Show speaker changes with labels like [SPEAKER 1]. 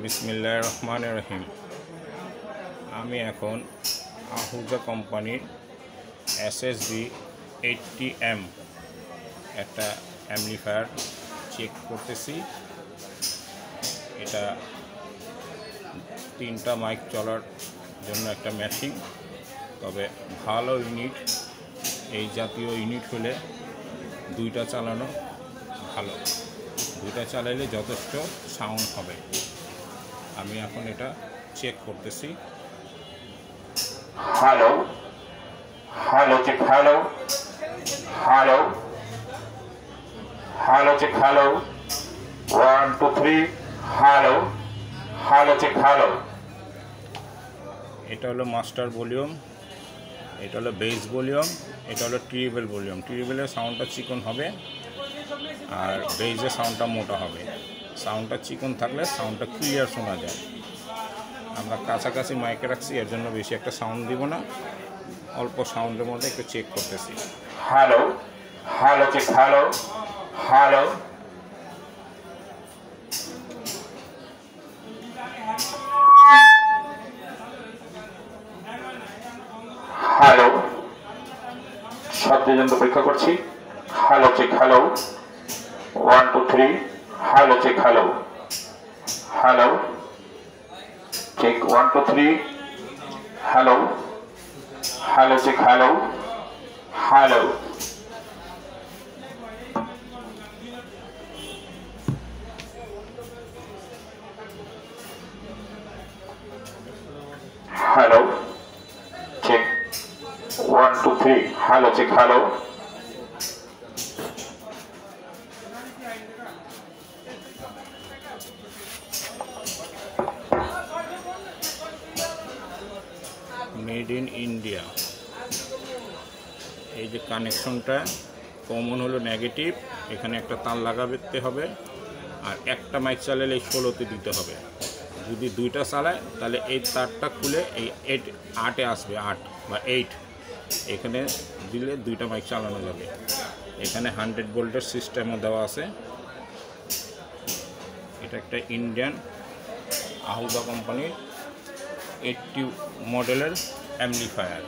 [SPEAKER 1] বিসমিল্লাহির রহমানির রহিম। আমি এখন আহুজা কোম্পানির SSB 80M একটা অ্যাম্পলিফায়ার চেক করতেছি। এটা 3টা মাইক চলার জন্য একটা মেশিন, তবে ভালো ইউনিট, এই জাতীয় ইউনিট হলে 2টা চালানো ভালো, 2টা চালাইলে যথেষ্ট সাউন্ড হবে। আমি এখন এটা চেক করতেছি।
[SPEAKER 2] Hello hello check, hello hello hello check, hello 1 2 3 hello hello check, hello.
[SPEAKER 1] এটা হলো মাস্টার ভলিউম, এটা হলো বেস ভলিউম, এটা হলো ট্রিবল ভলিউম। ট্রিবলের সাউন্ডটা চিকন হবে আর বেসের সাউন্ডটা মোটা হবে। সাউন্ডটা চিকন থাকলে সাউন্ডটা ক্লিয়ার শোনা যায়। আমরা কাছাকাছি মাইকে রাখছি, এর জন্য বেশি একটা সাউন্ড দিব না, অল্প সাউন্ডের মধ্যে একটু চেক করতেছি।
[SPEAKER 2] Hello hello check, hello hello hello, শব্দের জন্য পরীক্ষা করছি। Hello check, hello 1 2 3 hello check, hello hello check 1 2 3 hello hello check, hello hello. Hello check 1 2 3 hello check, hello.
[SPEAKER 1] Made in India. এই যে কানেকশনটা কমন হলো নেগেটিভ, এখানে একটা তার লাগাতে হবে, আর একটা মাইক চালালে 16তে দিতে হবে। যদি 2টা চালায় তাহলে এই তারটা খুলে এই 8-এ আসবে, 8 বা 8 এখানে দিলে 2টা মাইক চালানো যাবে। এখানে 100 ভোল্টের সিস্টেমও দেওয়া আছে। এটা একটা ইন্ডিয়ান আহুজা কোম্পানির 80 মডেলের অ্যাম্পলিফায়ার।